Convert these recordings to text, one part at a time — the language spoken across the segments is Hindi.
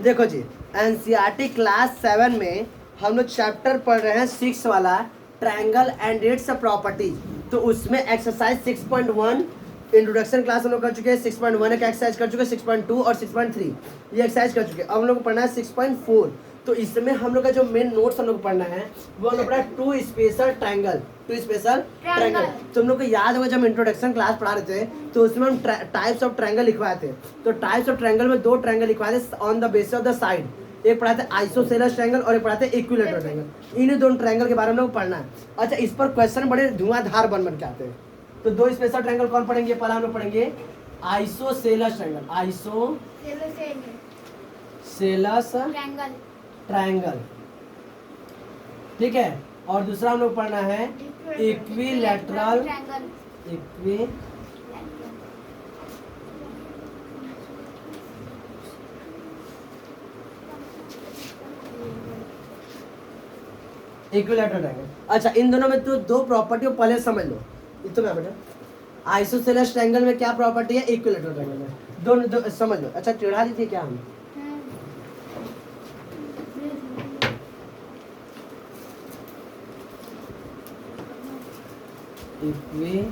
देखो जी, एनसीईआरटी क्लास 7 में हम लोग चैप्टर पढ़ रहे हैं 6 वाला ट्रायंगल एंड इट्स प्रॉपर्टीज। तो उसमें एक्सरसाइज 6.1 इंट्रोडक्शन क्लास हम लोग कर चुके हैं, 6.1 एक एक्सरसाइज कर चुके हैं, 6.2 और 6.3 ये एक्सरसाइज कर चुके हैं। अब हम लोग को पढ़ना है 6.4। तो इसमें हम लोग का जो मेन नोट्स हम लोग पढ़ना है वो हम लोग पढ़ा टू स्पेशल ट्रायंगल। तो हम लोग को याद होगा जब हम इंट्रोडक्शन क्लास पढ़ा रहे थे तो उसमें हम टाइप्स ऑफ ट्रायंगल लिखवाए थे। तो टाइप्स ऑफ ट्रायंगल में 2 ट्रायंगल लिखवाए थे on the basis of the side. एक पढ़ाते आइसोसेलेस ट्रायंगल और एक पढ़ाते इक्विलैटरल ट्रायंगल। इन दोनों ट्रायंगल के बारे में हम लोग पढ़ना है। अच्छा, इस पर क्वेश्चन बड़े धुआंधार बन के आते हैं। तो 2 स्पेशल ट्रायंगल कौन पढ़ेंगे? पहला हम लोग पढ़ेंगे आइसोसेलेस ट्रायंगल, आइसोसेलेस ट्रायंगल, ठीक है। और दूसरा हम लोग पढ़ना है इक्विलैटरल ट्रायंगल। अच्छा, इन दोनों में तो 2 प्रॉपर्टी पहले समझ लो। तो मैं बेटा आइसोसेलेस ट्रायंगल में क्या प्रॉपर्टी है, इक्विलैटरल ट्रायंगल में दोनों समझ लो। अच्छा, टेढ़ा लीजिए क्या हम इक्विलैटरल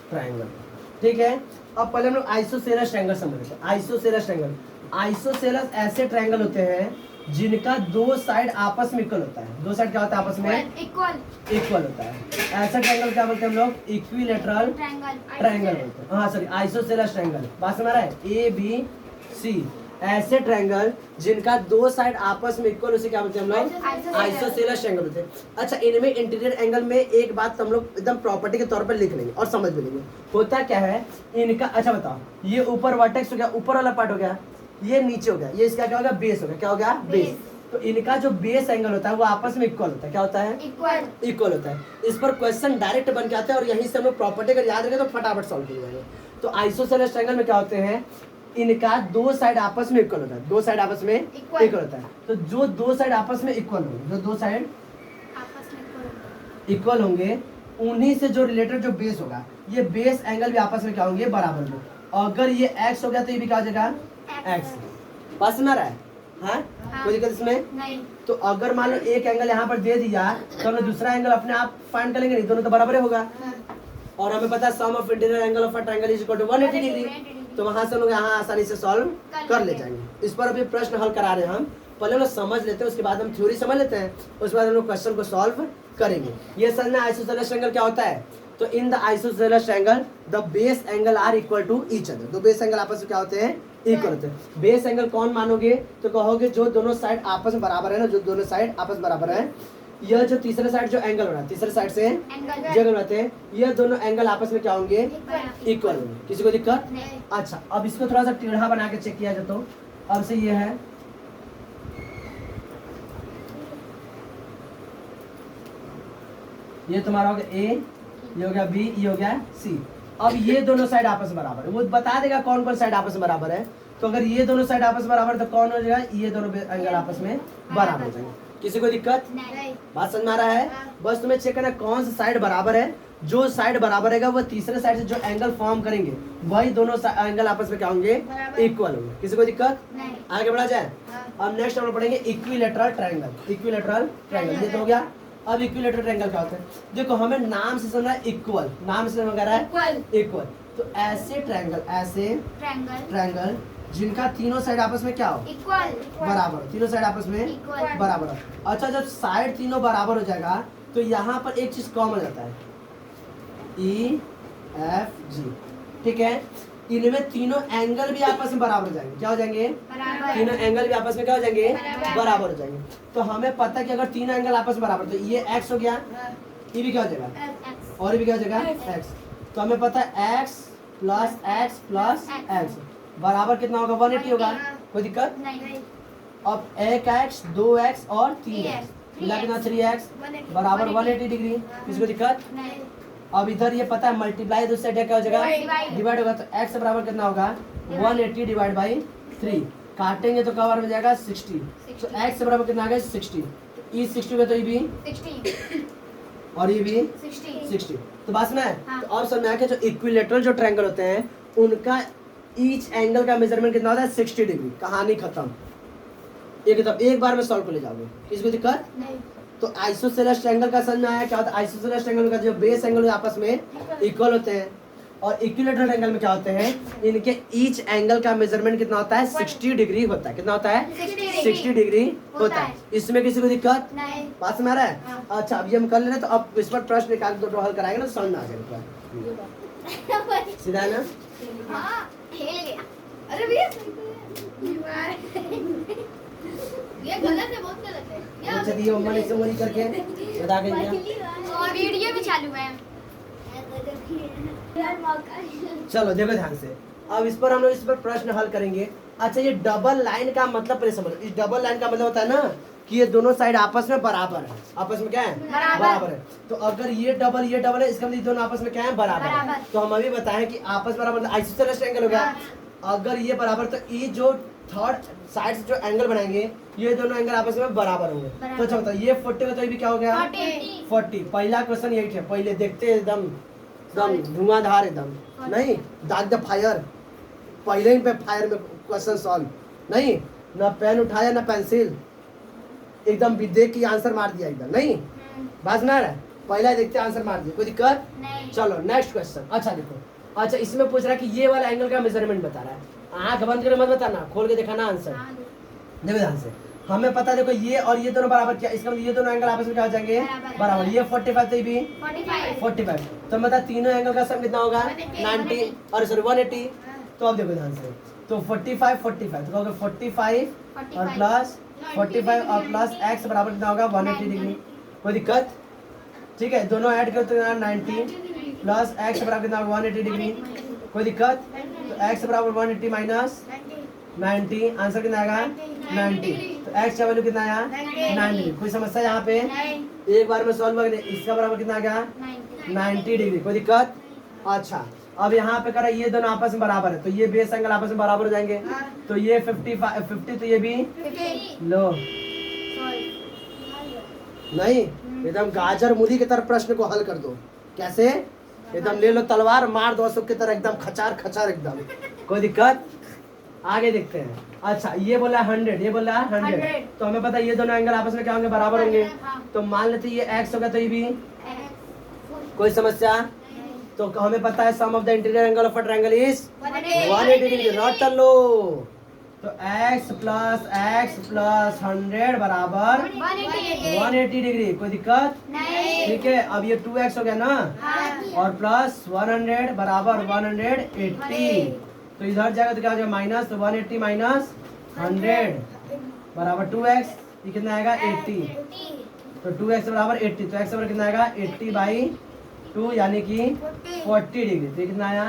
ट्रायंगल, ठीक है। अब पहले हम लोग आइसोसेलेस ट्रायंगल समझ लेते हैं। आइसोसेलेस ऐसे ट्रायंगल होते हैं जिनका 2 साइड आपस में इक्वल होता है। 2 साइड क्या होता है आपस में? इक्वल होता है। ऐसा ट्रायंगल क्या बोलते हैं हम लोग? इक्विलैटरल ट्रायंगल बोलते हैं। हाँ सॉरी, आइसोसेलेस ट्रायंगल। बात समझ रहा है? ABC ऐसे ट्रायंगल जिनका 2 साइड आपस में इक्वल, उसे क्या बोलते हैं हम लोग? आइसोसेलेस ट्रायंगल बोलते हैं। अच्छा, इनमें इंटीरियर एंगल में एक बात हम लोग एकदम प्रॉपर्टी के तौर पर लिख लेंगे और समझ भी लेंगे। होता क्या है इनका? अच्छा बताओ, ये ऊपर वर्टेक्स हो गया, ऊपर वाला पार्ट हो गया, ये नीचे हो गया, ये इसका क्या होगा? बेस हो गया। क्या हो गया? बेस। तो इनका जो बेस एंगल होता है वो आपस में इक्वल होता है। क्या होता है? इक्वल होता है। इस पर क्वेश्चन डायरेक्ट बन के आता है और यहीं से हम लोग प्रॉपर्टी अगर याद रखें तो फटाफट सॉल्व कर जाएंगे। तो आइसोसेलेस ट्रायंगल में क्या होते हैं? इनका 2 साइड आपस में इक्वल होता है। 2 साइड आपस में इक्वल होता है। तो जो 2 साइड आपस में इक्वल होंगे, जो 2 साइड इक्वल होंगे, उन्हीं से जो रिलेटेड जो बेस होगा, ये बेस एंगल भी आपस में क्या होंगे? बराबर में। अगर ये x हो गया तो ये भी क्या हो जाएगा? x। बात समझ रहा है? हाँ, कोई दिक्कत इसमें नहीं। तो अगर मान लो एक एंगल यहाँ पर दे दिया तो हम दूसरा एंगल अपने आप फाइंड करेंगे, नहीं दोनों तो बराबर होगा। और हमें पता है sum of interior angle of a triangle is equal to 180 degree. तो वहां से हम लोग यहाँ आसानी से सॉल्व कर ले जाएंगे। इस पर अभी प्रश्न हल करा रहे हैं हम, पहले हम लोग समझ लेते हैं, उसके बाद हम थ्योरी समझ लेते हैं, उसके बाद हम लोग क्वेश्चन को सॉल्व करेंगे। ये सर में आइसोसेलेस ट्रायंगल क्या होता है? तो in the isosceles triangle the base angle are equal to each other. तो बेस एंगल आपस में क्या होते हैं? इक्वल होते हैं। बेस एंगल कौन मानोगे? तो कहोगे जो दोनों साइड आपस में बराबर है ना, जो दोनों साइड आपस में बराबर है। यह जो तीसरे साइड जो एंगल हो रहा है, तीसरे साइड से जो एंगल बनाते हैं, यह दोनों एंगल आपस में क्या होंगे? इक्वल होंगे। किसी को दिक्कत? अच्छा, अब इसको थोड़ा सा टेढ़ा बना के चेक किया जाए तो अब से ये है, ये तुम्हारा हो गया A, ये हो गया B, ये हो गया C। अब ये दोनों साइड आपस में बराबर है। वो बता देगा कौन कौन साइड आपस में बराबर है। तो अगर ये दोनों साइड आपस में बराबर तो कौन हो जाएगा? ये दोनों एंगल आपस में बराबर हो जाएंगे। किसी को दिक्कत? बात समझ में आ रहा है? बस तुम्हें चेक करना कौन सा साइड बराबर है। जो साइड बराबर रहेगा वो तीसरे साइड से जो एंगल फॉर्म करेंगे वही दोनों एंगल आपस में क्या होंगे? इक्वल होंगे। किसी को दिक्कत? आगे बढ़ा जाए। अब नेक्स्ट हम पढ़ेंगे इक्विलैटरल ट्रायंगल। इक्विलैटरल ट्रायंगल ये तो हो गया। अब इक्विलैटरल ट्रायंगल क्या होता है? देखो, हमें नाम से समझना है इक्वल, नाम से समझ रहा है इक्वल। तो ऐसे ट्रायंगल जिनका तीनों साइड आपस में क्या हो? बराबर। तीनों साइड आपस में बराबर हो। अच्छा, जब साइड तीनों बराबर हो जाएगा तो यहाँ पर एक चीज कॉमन हो जाता है, EFG, ठीक है। इनमें तीनों एंगल भी आपस में बराबर हो जाएंगे। क्या हो जाएंगे? तीनों एंगल भी आपस में क्या हो जाएंगे? बराबर हो जाएंगे। तो हमें पता है कि अगर तीनों एंगल आपस में बराबर, तो ये x हो गया, ये भी क्या हो जाएगा? और ये भी क्या हो जाएगा? x। तो हमें पता है x प्लस x बराबर कितना होगा? 180 होगा। कोई दिक्कत? अब 1x 2x और 3x मिला कितना? 3x बराबर 180 डिग्री। किसको दिक्कत? अब इधर ये पता है मल्टीप्लाई दूसरे साइड क्या हो जाएगा? डिवाइड होगा। तो x बराबर कितना होगा? 180 डिवाइड बाई 3। काटेंगे तो क्या बराबर हो जाएगा? 60। तो x बराबर कितना आ गया? 60। ई 60 होगा तो ये भी 60। और ये भी 60। तो बात में तो और समझ में आया कि जो इक्विलेटरल जो ट्रायंगल होते हैं उनका ईच एंगल का मेजरमेंट कितना होता है 60 डिग्री। कहानी खत्म। एक बार में सॉल्व कर ले जाओगे, किसी को दिक्कत नहीं। तो आइसोसेलेस ट्रायंगल का समझ में आया क्या होता है? आइसोसेलेस ट्रायंगल का जो बेस एंगल आपस में इक्वल होते हैं और इक्विलेटरल ट्रायंगल में क्या होते हैं? इनके ईच एंगल का मेजरमेंट कितना होता है? 60 डिग्री होता है। कितना होता है? 60 डिग्री होता है। इसमें किसी को दिक्कत नहीं? बात में आ रहा है? अच्छा, अब ये हम कर ले रहे तो अब इस पर प्रश्न निकाल दो, हल कराएंगे ना, समझ में आ जाएगा सीधा है ना? अरे भैया ये गलत है, बहुत गलत है। अच्छा ये मम्मा ने इसे वही करके बता के दिया और वीडियो भी चालू है। चलो देखो ध्यान से, अब इस पर हम लोग इस पर प्रश्न हल करेंगे। अच्छा, ये डबल लाइन का मतलब पहले समझो। इस डबल लाइन का मतलब होता है ना कि ये दोनों साइड आपस में बराबर है। आपस में क्या है? बराबर है। तो अगर ये डबल है, इसका मतलब दोनों आपस में क्या है? बराबर है। तो हम अभी बताएं कि आपस बराबर आइसोसेलेस ट्रायंगल हो गया। अगर ये बराबर तो ये जो थर्ड साइड से जो एंगल बनाएंगे ये दोनों एंगल आपस में बराबर होंगे। तो अच्छा बताओ, ये 40 का तो ये भी क्या हो गया? 40। पहला क्वेश्चन यही है, पहले देखते एकदम धुआंधार एकदम नहीं दाग द फायर। पहले ही पे फायर में क्वेश्चन सॉल्व नहीं, ना पेन उठाया ना पेंसिल, एकदम भी देख के आंसर मार दिया एकदम नहीं। बात ना रहा, पहला देखते आंसर मार दिया, कोई दिक्कत नहीं। चलो नेक्स्ट क्वेश्चन। अच्छा देखो, अच्छा इसमें पूछ रहा है कि ये वाला एंगल का मेजरमेंट बता रहा है। आंख बंद करके मत बताना, खोल के दिखाना आंसर। देखो ध्यान से, हमें पता देखो ये और ये दोनों बराबर, क्या इसका मतलब ये दोनों एंगल आपस में क्या हो जाएंगे? बराबर। ये 45 तो ये भी 45। तो बता तीनों एंगल का सम कितना होगा? 90 और सॉरी 180। तो अब देखो ध्यान से, तो 45 तो कहोगे 45 और प्लस 45 और प्लस x बराबर कितना होगा? 180 डिग्री। कोई दिक्कत? ठीक है, दोनों ऐड करो तो 90 प्लस x बराबर कितना होगा? 180 डिग्री। कोई दिक्कत? तो x बराबर 180 माइनस 90, आंसर कितना आएगा? 90। तो x का वैल्यू कितना आया? 90। कोई समस्या यहाँ पे? एक बार में सॉल्व करें। इसका बराबर कितना आ गया? 90 डिग्री। कोई दिक्कत? अच्छा, अब यहाँ पे करा ये दोनों आपस में बराबर है तो ये बेस एंगल आपस में बराबर हो जाएंगे। तो ये 50 तो ये भी लो नहीं, एकदम गाजर मूली की तरह प्रश्न को हल कर दो। कैसे? एकदम ले लो तलवार, मार दो अशोक की तरह, एकदम खचार खचार एकदम। कोई दिक्कत? आगे देखते हैं। अच्छा, ये बोला 100, ये बोला 100। तो हमें पता है ये दोनों एंगल आपस में क्या होंगे? बराबर होंगे। तो मान लेते ये x होगा तो ये भी। कोई समस्या? तो हमें पता है sum of the interior angle of a triangle is 180 degree. रट लो। तो x प्लस 100 बराबर 180 डिग्री। कोई दिक्कत नहीं? ठीक है, अब ये 2x हो गया ना और प्लस 100 बराबर 180। तो इधर जाएगा तो क्या हो जाएगा? माइनस, तो 180 माइनस 100 बराबर 2x। ये कितना आएगा? 80। तो 2x बराबर 80, तो x बराबर कितना आएगा? 80/2 यानी कि 40 डिग्री। तो कितना आया?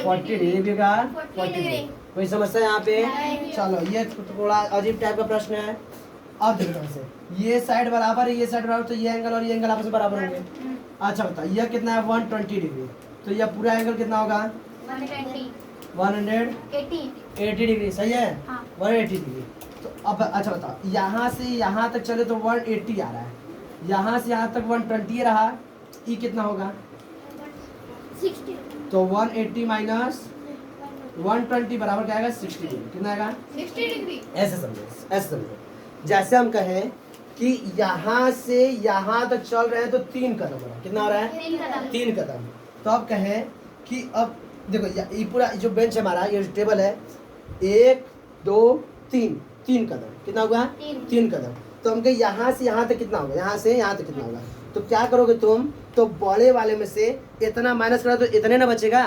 40 डिग्री का 40 डिग्री। कोई समस्या यहाँ पे? चलो, ये थोड़ा अजीब टाइप का प्रश्न है। अब देखो से, ये साइड बराबर है, ये साइड बराबर, तो ये एंगल और ये एंगल आपस में बराबर होंगे। अच्छा बताओ, यह कितना है? 120 डिग्री। तो यह पूरा एंगल कितना होगा? 180 डिग्री। सही है? 180 डिग्री। तो अब अच्छा बताओ, यहाँ से यहाँ तक चले तो 180 आ रहा है, यहाँ से यहाँ तक 120 रहा, ये कितना होगा? 60। तो 180 माइनस 120 बराबर क्या आएगा? 60 डिग्री। कितना आएगा? 60 डिग्री। ऐसे समझो, ऐसे समझो। जैसे हम कहें कि यहाँ से यहाँ तक चल रहे हैं तो 3 कदम हो रहा है। कितना हो रहा है? 3 कदम। तो अब कहें कि अब देखो ये पूरा जो बेंच हमारा, ये टेबल है, 1 2 3 कदम। कितना होगा? 3 कदम। तो हम कहें यहाँ से यहाँ तक कितना होगा? यहाँ से यहाँ तक कितना होगा? तो क्या करोगे तुम? तो बड़े वाले में से इतना माइनस करा तो इतने ना बचेगा।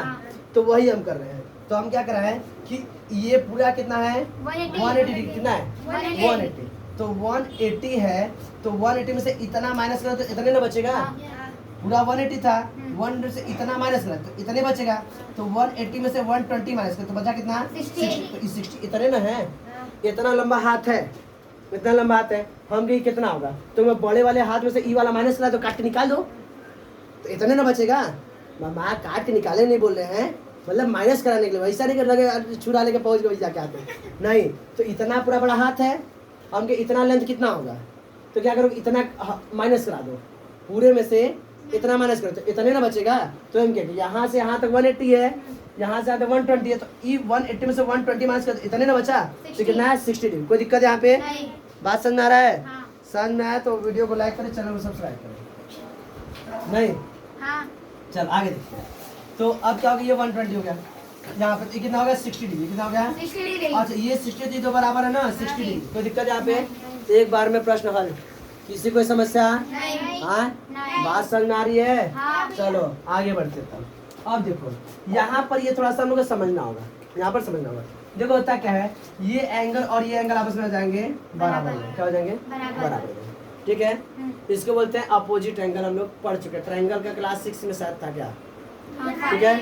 तो वही हम कर रहे हैं। तो हम क्या कर रहे हैं कि ये पूरा कितना है? 180 डिग्री। कितना है? 180। तो 180 है, तो 180 में से इतना माइनस करा तो इतने ना बचेगा। पूरा 180 था, 100 से इतना माइनस करा तो इतने बचेगा। तो 180 में से 120 माइनस करा तो बचा कितना? 60। तो 60 इतने ना है, इतना लंबा हाथ है, इतना लंबा हाथ है। हम कहीं कितना होगा? तो मैं बड़े वाले हाथ में से ई वाला माइनस करा तो काट के निकाल दो, तो इतने ना बचेगा। मामा काट के निकाले नहीं बोल रहे हैं, मतलब माइनस कराने के लिए। वैसा नहीं कर लगे छुरा लेके पहुंच गए जाके आते नहीं। तो इतना पूरा बड़ा हाथ है, हम के इतना लेंथ कितना होगा? तो क्या करोगे? इतना माइनस करा दो, पूरे में से इतना माइनस करो तो इतने ना बचेगा। तो हम क्या यहाँ से यहाँ तक 180 है, यहाँ से यहाँ तक 120 है, तो ई 180 में से 120 माइनस कर इतने ना बचा, तो कितना है 60 डिग्री। कोई दिक्कत है यहाँ पे? नहीं। बात समझ में आ रहा है? हाँ। समझ में आया तो वीडियो को लाइक करें, चैनल को सब्सक्राइब करें। नहीं हाँ। चल आगे देखते हैं। तो अब क्या हो गया, ये 120 हो गया, यहाँ पे कितना हो गया 60 डिग्री। कितना हो गया? 60 डिग्री। अच्छा ये 60 तो बराबर है ना 60 डिग्री। कोई दिक्कत है यहाँ पे? एक बार में प्रश्न हल। किसी कोई समस्या? नहीं। हाँ नहीं। बात समझ में आ रही है? हाँ। चलो आगे बढ़ते हैं। अब देखो यहाँ पर ये थोड़ा सा हम लोग को समझना होगा, यहाँ पर समझना होगा। देखो होता क्या है, ये एंगल और ये एंगल आपस में हो जाएंगे बराबर में। क्या हो जाएंगे? बराबर। बराबर में। ठीक है, इसको बोलते हैं अपोजिट एंगल। हम लोग पढ़ चुके हैं, ट्रायंगल का क्लास 6 में शायद था क्या? ठीक है,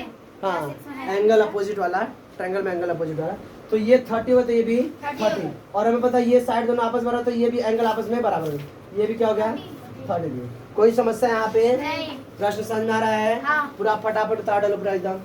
हाँ एंगल अपोजिट वाला, ट्रायंगल में एंगल अपोजिट वाला। तो ये 30 होगा तो ये भी 30, और हमें पता है ये साइड दोनों आपस में, तो ये भी एंगल आपस में बराबर है। ये भी क्या हो गया 30 डिग्री। कोई समस्या यहाँ पे? नहीं। प्रश्न समझ में आ रहा है? हाँ। पूरा फटाफट उतार डालो पूरा एकदम।